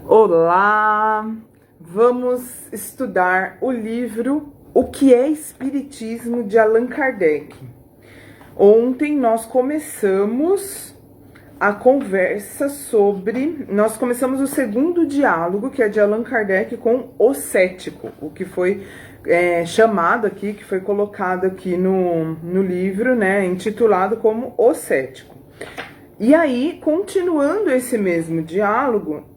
Olá! Vamos estudar o livro O que é Espiritismo, de Allan Kardec. Ontem nós começamos a conversa sobre... Nós começamos o segundo diálogo, que é de Allan Kardec com o cético, o que foi chamado aqui, que foi colocado aqui no livro, né, intitulado como O Cético. E aí, continuando esse mesmo diálogo,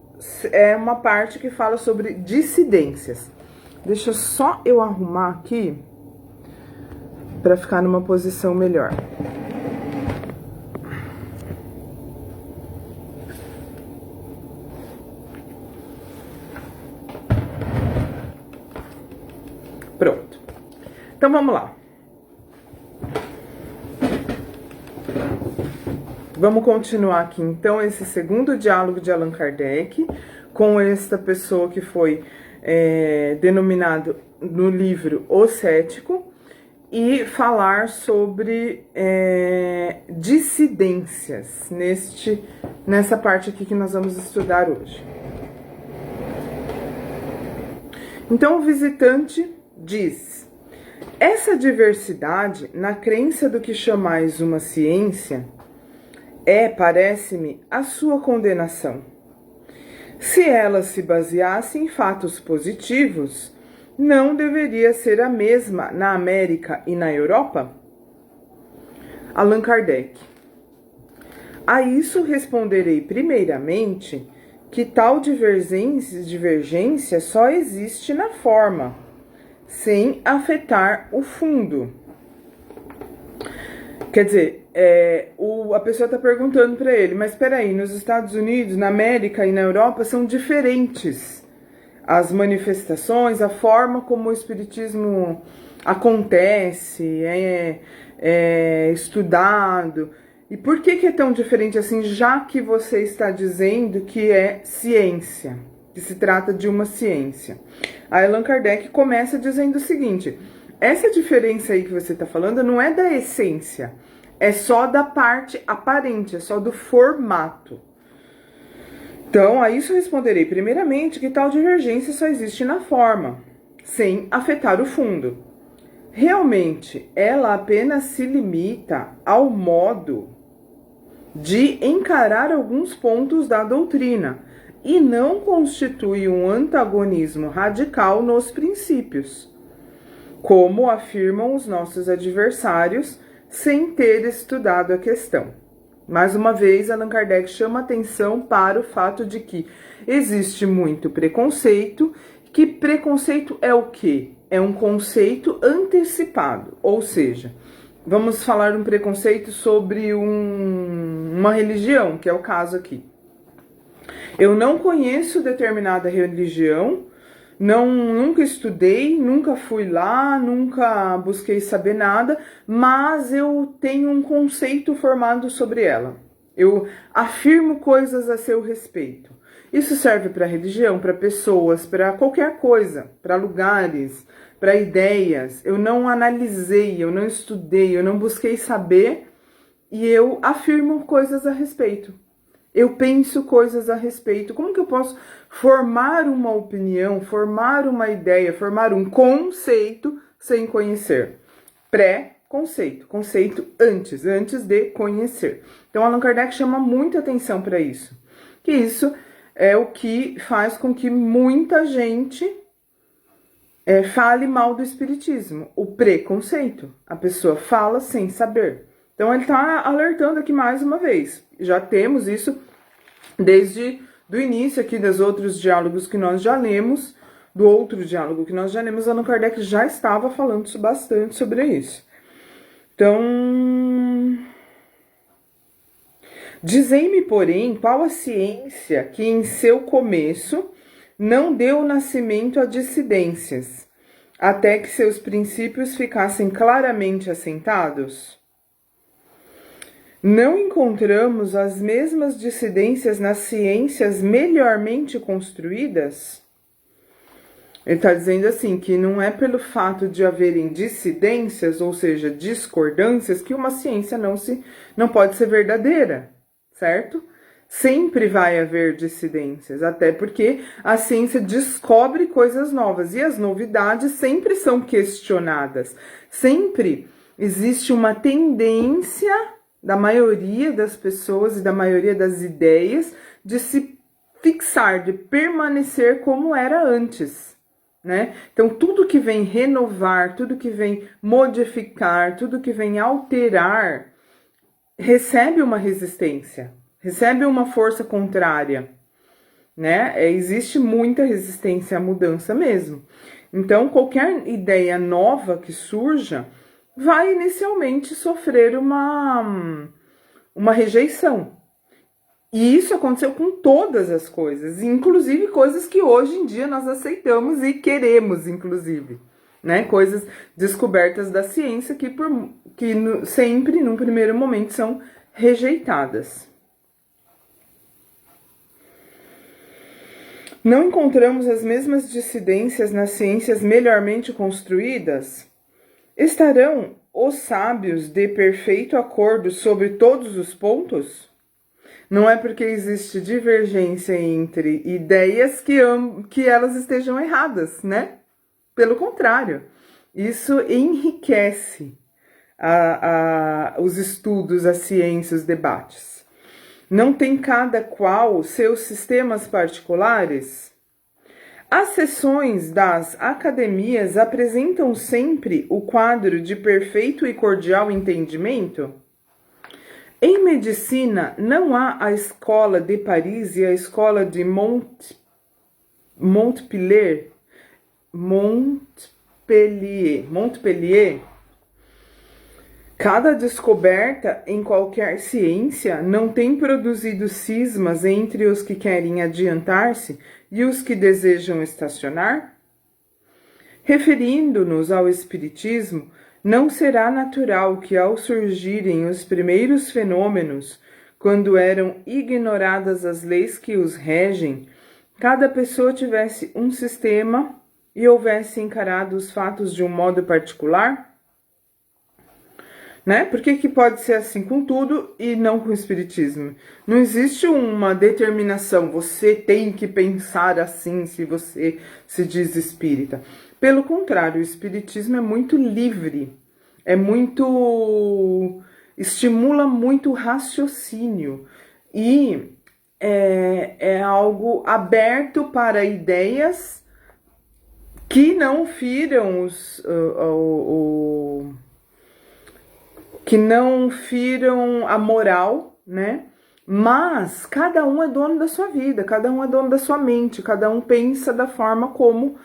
é uma parte que fala sobre dissidências. Deixa só eu arrumar aqui para ficar numa posição melhor. Pronto. Então vamos lá. Vamos continuar aqui, então, esse segundo diálogo de Allan Kardec com esta pessoa que foi denominado no livro O Cético e falar sobre dissidências nessa parte aqui que nós vamos estudar hoje. Então, o visitante diz: essa diversidade na crença do que chamais uma ciência parece-me, a sua condenação. Se ela se baseasse em fatos positivos, não deveria ser a mesma na América e na Europa? Allan Kardec. A isso responderei primeiramente que tal divergência só existe na forma, sem afetar o fundo. Quer dizer, a pessoa está perguntando para ele, mas espera aí, nos Estados Unidos, na América e na Europa são diferentes as manifestações, a forma como o espiritismo acontece, é estudado. E por que é tão diferente assim, já que você está dizendo que é ciência, que se trata de uma ciência? Aí Allan Kardec começa dizendo o seguinte: essa diferença aí que você está falando não é da essência, é só da parte aparente, é só do formato. Então, a isso responderei primeiramente que tal divergência só existe na forma, sem afetar o fundo. Realmente, ela apenas se limita ao modo de encarar alguns pontos da doutrina e não constitui um antagonismo radical nos princípios, como afirmam os nossos adversários, sem ter estudado a questão. Mais uma vez, Allan Kardec chama atenção para o fato de que existe muito preconceito. Que preconceito é o quê? É um conceito antecipado, ou seja, vamos falar um preconceito sobre uma religião, que é o caso aqui. Eu não conheço determinada religião, nunca estudei, nunca fui lá, nunca busquei saber nada, mas eu tenho um conceito formado sobre ela. Eu afirmo coisas a seu respeito. Isso serve para religião, para pessoas, para qualquer coisa, para lugares, para ideias. Eu não analisei, eu não estudei, eu não busquei saber e eu afirmo coisas a respeito. Eu penso coisas a respeito. Como que eu posso formar uma opinião, formar uma ideia, formar um conceito sem conhecer? Pré-conceito, conceito antes de conhecer. Então, Allan Kardec chama muita atenção para isso. Que isso é o que faz com que muita gente fale mal do espiritismo. O preconceito. A pessoa fala sem saber. Então, ele está alertando aqui mais uma vez. Já temos isso desde o início aqui dos outros diálogos que nós já lemos. Do outro diálogo que nós já lemos, Allan Kardec já estava falando bastante sobre isso. Então, dizei-me, porém, qual a ciência que em seu começo não deu nascimento a dissidências, até que seus princípios ficassem claramente assentados? Não encontramos as mesmas dissidências nas ciências melhormente construídas? Ele está dizendo assim, que não é pelo fato de haverem dissidências, ou seja, discordâncias, que uma ciência não pode ser verdadeira, certo? Sempre vai haver dissidências, até porque a ciência descobre coisas novas e as novidades sempre são questionadas. Sempre existe uma tendência da maioria das pessoas e da maioria das ideias de se fixar, de permanecer como era antes, né? Então, tudo que vem renovar, tudo que vem modificar, tudo que vem alterar, recebe uma resistência, recebe uma força contrária, né? Existe muita resistência à mudança mesmo. Então, qualquer ideia nova que surja vai inicialmente sofrer uma rejeição. E isso aconteceu com todas as coisas, inclusive coisas que hoje em dia nós aceitamos e queremos, inclusive, né? Coisas descobertas da ciência que sempre, num primeiro momento, são rejeitadas. Não encontramos as mesmas dissidências nas ciências melhormente construídas? Estarão os sábios de perfeito acordo sobre todos os pontos? Não é porque existe divergência entre ideias que elas estejam erradas, né? Pelo contrário, isso enriquece os estudos, a ciência, os debates. Não tem cada qual seus sistemas particulares? As sessões das academias apresentam sempre o quadro de perfeito e cordial entendimento? Em medicina, não há a escola de Paris e a escola de Montpellier. Cada descoberta em qualquer ciência não tem produzido cismas entre os que querem adiantar-se e os que desejam estacionar? Referindo-nos ao Espiritismo, não será natural que, ao surgirem os primeiros fenômenos, quando eram ignoradas as leis que os regem, cada pessoa tivesse um sistema e houvesse encarado os fatos de um modo particular? Né? Por que pode ser assim com tudo e não com o Espiritismo? Não existe uma determinação, você tem que pensar assim se você se diz espírita. Pelo contrário, o Espiritismo é muito livre, estimula muito o raciocínio e é algo aberto para ideias que não firam que não firam a moral, né? Mas cada um é dono da sua vida, cada um é dono da sua mente, cada um pensa da forma como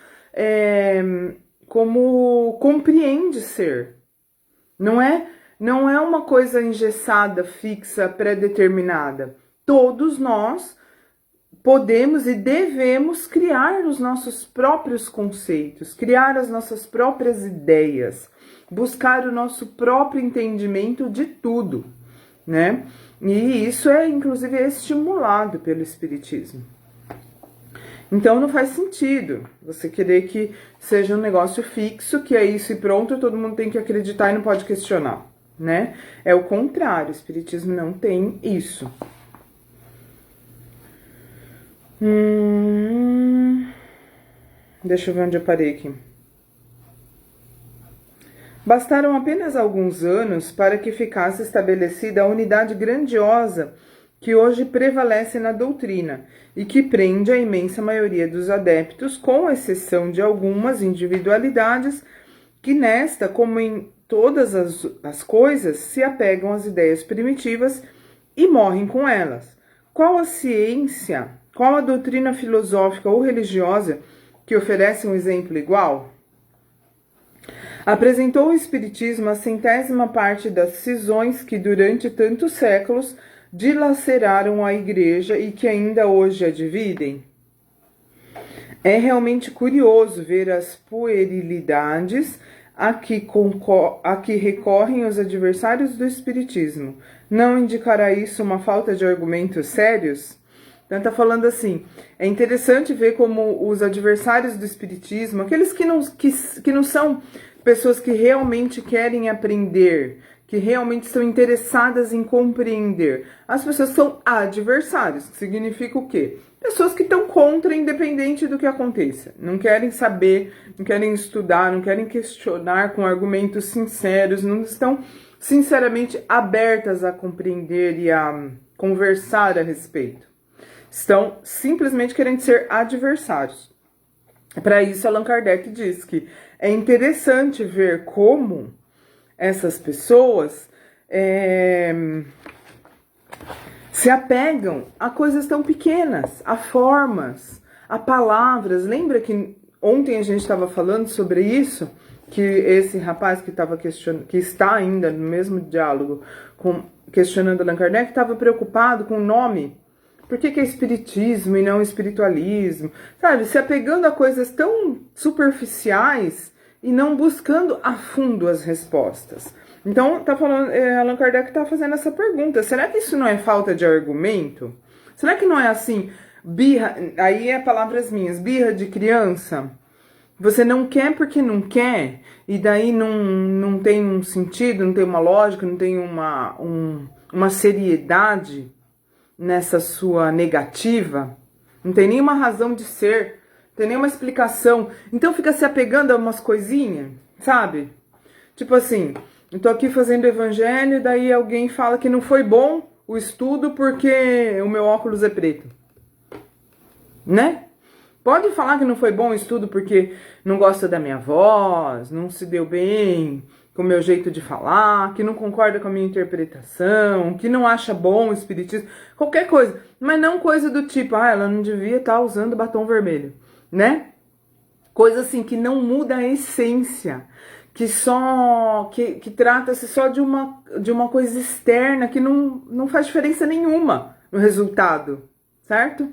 compreende ser. Não é uma coisa engessada, fixa, pré-determinada. Todos nós podemos e devemos criar os nossos próprios conceitos, criar as nossas próprias ideias, buscar o nosso próprio entendimento de tudo, né? E isso é, inclusive, estimulado pelo Espiritismo. Então, não faz sentido você querer que seja um negócio fixo, que é isso e pronto, todo mundo tem que acreditar e não pode questionar, né? É o contrário, o Espiritismo não tem isso. Deixa eu ver onde eu parei aqui. Bastaram apenas alguns anos para que ficasse estabelecida a unidade grandiosa que hoje prevalece na doutrina e que prende a imensa maioria dos adeptos, com exceção de algumas individualidades que nesta, como em todas as coisas, se apegam às ideias primitivas e morrem com elas. Qual a ciência, qual a doutrina filosófica ou religiosa que oferece um exemplo igual? Apresentou o Espiritismo a 100ª parte das cisões que durante tantos séculos dilaceraram a Igreja e que ainda hoje a dividem? É realmente curioso ver as puerilidades a que recorrem os adversários do Espiritismo. Não indicará isso uma falta de argumentos sérios? Então tá falando assim, é interessante ver como os adversários do espiritismo, aqueles que não são pessoas que realmente querem aprender, que realmente estão interessadas em compreender. As pessoas são adversários, que significa o quê? Pessoas que estão contra, independente do que aconteça. Não querem saber, não querem estudar, não querem questionar com argumentos sinceros, não estão sinceramente abertas a compreender e a conversar a respeito. Estão simplesmente querendo ser adversários. Para isso, Allan Kardec diz que é interessante ver como essas pessoas se apegam a coisas tão pequenas, a formas, a palavras. Lembra que ontem a gente estava falando sobre isso? Que esse rapaz que estava questionando, que está ainda no mesmo diálogo questionando Allan Kardec, estava preocupado com o nome. Por que é espiritismo e não espiritualismo? Sabe, se apegando a coisas tão superficiais e não buscando a fundo as respostas. Então, tá falando, Allan Kardec está fazendo essa pergunta. Será que isso não é falta de argumento? Será que não é assim, birra, aí é palavras minhas, birra de criança? Você não quer porque não quer, e daí não tem um sentido, não tem uma lógica, não tem uma seriedade nessa sua negativa, não tem nenhuma razão de ser, não tem nenhuma explicação, então fica se apegando a umas coisinhas, sabe? Tipo assim, eu tô aqui fazendo evangelho, daí alguém fala que não foi bom o estudo porque o meu óculos é preto, né? Pode falar que não foi bom o estudo porque não gosta da minha voz, não se deu bem com o meu jeito de falar, que não concorda com a minha interpretação, que não acha bom o espiritismo, qualquer coisa. Mas não coisa do tipo, ela não devia estar usando batom vermelho, né? Coisa assim que não muda a essência, que trata-se só de uma coisa externa que não faz diferença nenhuma no resultado, certo?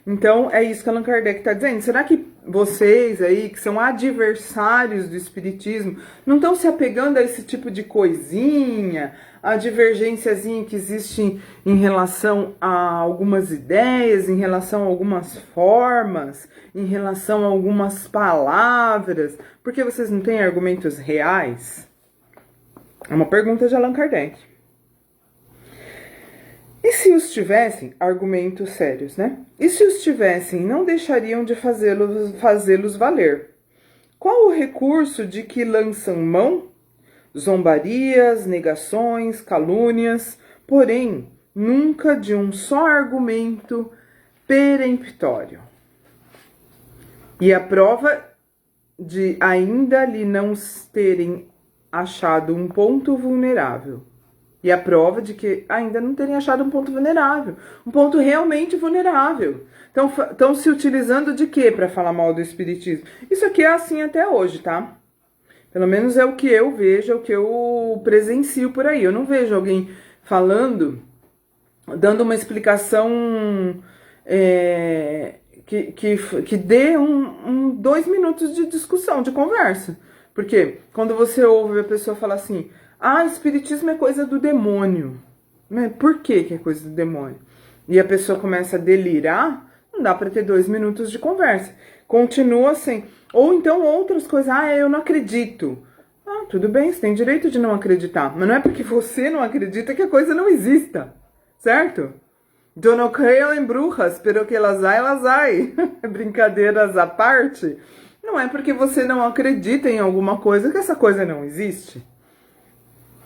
Então, é isso que Allan Kardec está dizendo. Será que vocês aí, que são adversários do espiritismo, não estão se apegando a esse tipo de coisinha, a divergênciazinha que existe em relação a algumas ideias, em relação a algumas formas, em relação a algumas palavras? Porque vocês não têm argumentos reais? É uma pergunta de Allan Kardec. E se os tivessem, argumentos sérios, né? E se os tivessem, não deixariam de fazê-los valer? Qual o recurso de que lançam mão? Zombarias, negações, calúnias, porém, nunca de um só argumento peremptório. E a prova de ainda lhe não terem achado um ponto vulnerável. E a prova de que ainda não terem achado um ponto vulnerável. Um ponto realmente vulnerável. Então, estão se utilizando de quê para falar mal do espiritismo? Isso aqui é assim até hoje, tá? Pelo menos é o que eu vejo, é o que eu presencio por aí. Eu não vejo alguém falando, dando uma explicação que dê 2 minutos de discussão, de conversa. Porque quando você ouve a pessoa falar assim... espiritismo é coisa do demônio. Mas por que é coisa do demônio? E a pessoa começa a delirar, não dá para ter 2 minutos de conversa. Continua assim. Ou então outras coisas. Eu não acredito. Tudo bem, você tem direito de não acreditar. Mas não é porque você não acredita que a coisa não exista. Certo? Eu não creio em bruxas, pero que elas hay. Brincadeiras à parte. Não é porque você não acredita em alguma coisa que essa coisa não existe.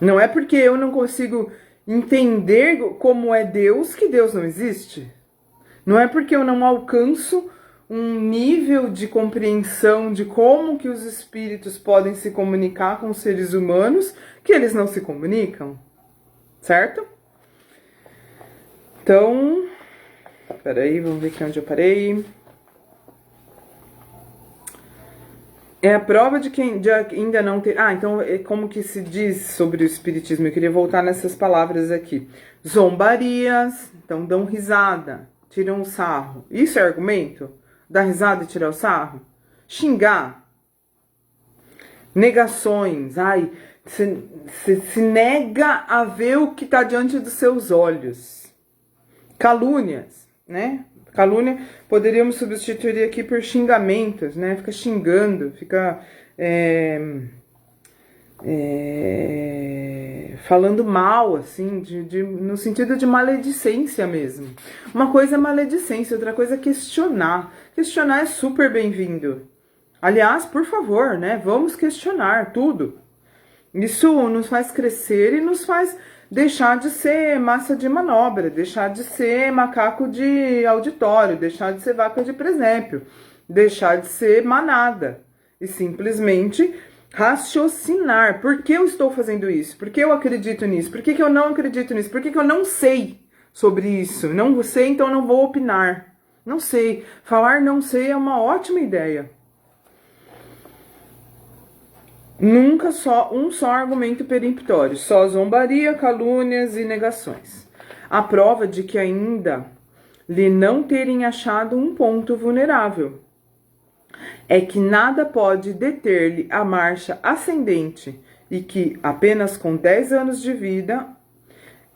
Não é porque eu não consigo entender como é Deus que Deus não existe. Não é porque eu não alcanço um nível de compreensão de como que os espíritos podem se comunicar com os seres humanos que eles não se comunicam. Certo? Então, peraí, vamos ver aqui onde eu parei. É a prova de que ainda não tem... então, como que se diz sobre o espiritismo? Eu queria voltar nessas palavras aqui. Zombarias, então dão risada, tiram o sarro. Isso é argumento? Dar risada e tirar o sarro? Xingar. Negações. Se nega a ver o que está diante dos seus olhos. Calúnias, né? Calúnia poderíamos substituir aqui por xingamentos, né? Fica xingando, fica falando mal, assim, no sentido de maledicência mesmo. Uma coisa é maledicência, outra coisa é questionar. Questionar é super bem-vindo. Aliás, por favor, né? Vamos questionar tudo. Isso nos faz crescer e nos faz deixar de ser massa de manobra, deixar de ser macaco de auditório, deixar de ser vaca de presépio, deixar de ser manada e simplesmente raciocinar. Por que eu estou fazendo isso? Por que eu acredito nisso? Por que eu não acredito nisso? Por que eu não sei sobre isso? Não sei, então não vou opinar. Não sei. Falar não sei é uma ótima ideia. Nunca só um só argumento peremptório, só zombaria, calúnias e negações. A prova de que ainda lhe não terem achado um ponto vulnerável é que nada pode deter-lhe a marcha ascendente e que, apenas com 10 anos de vida,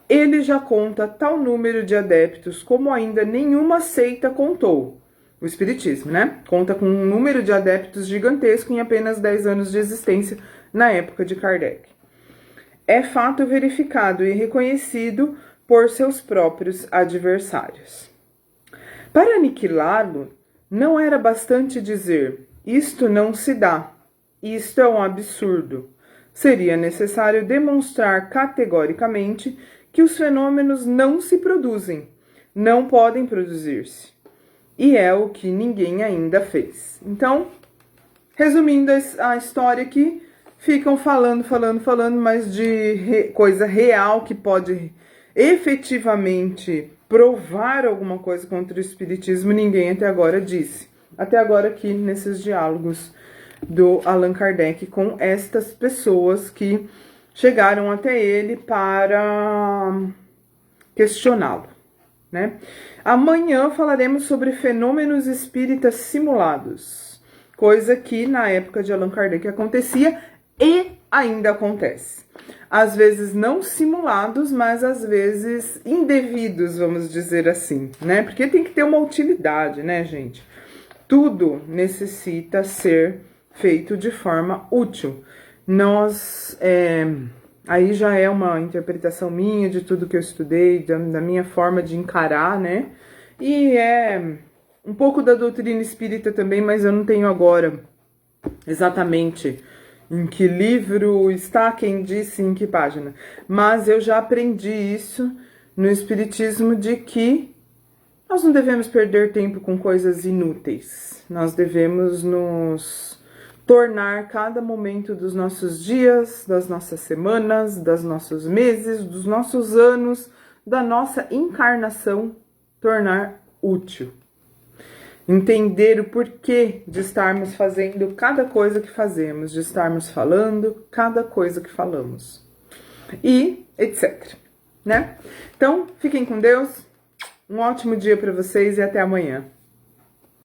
ele já conta tal número de adeptos como ainda nenhuma seita contou. O Espiritismo, né? Conta com um número de adeptos gigantesco em apenas 10 anos de existência na época de Kardec. É fato verificado e reconhecido por seus próprios adversários. Para aniquilá-lo, não era bastante dizer: isto não se dá, isto é um absurdo. Seria necessário demonstrar categoricamente que os fenômenos não se produzem, não podem produzir-se. E é o que ninguém ainda fez. Então, resumindo a história aqui, ficam falando, mas de coisa real que pode efetivamente provar alguma coisa contra o Espiritismo, ninguém até agora disse. Até agora aqui nesses diálogos do Allan Kardec com estas pessoas que chegaram até ele para questioná-lo, né? Amanhã falaremos sobre fenômenos espíritas simulados, coisa que na época de Allan Kardec acontecia e ainda acontece. Às vezes não simulados, mas às vezes indevidos, vamos dizer assim, né? Porque tem que ter uma utilidade, né, gente? Tudo necessita ser feito de forma útil. Aí já é uma interpretação minha de tudo que eu estudei, da minha forma de encarar, né? E é um pouco da doutrina espírita também, mas eu não tenho agora exatamente em que livro está, quem disse, em que página. Mas eu já aprendi isso no Espiritismo, de que nós não devemos perder tempo com coisas inúteis. Nós devemos nos tornar cada momento dos nossos dias, das nossas semanas, dos nossos meses, dos nossos anos, da nossa encarnação, tornar útil. Entender o porquê de estarmos fazendo cada coisa que fazemos, de estarmos falando cada coisa que falamos. E etc, né? Então, fiquem com Deus. Um ótimo dia para vocês e até amanhã.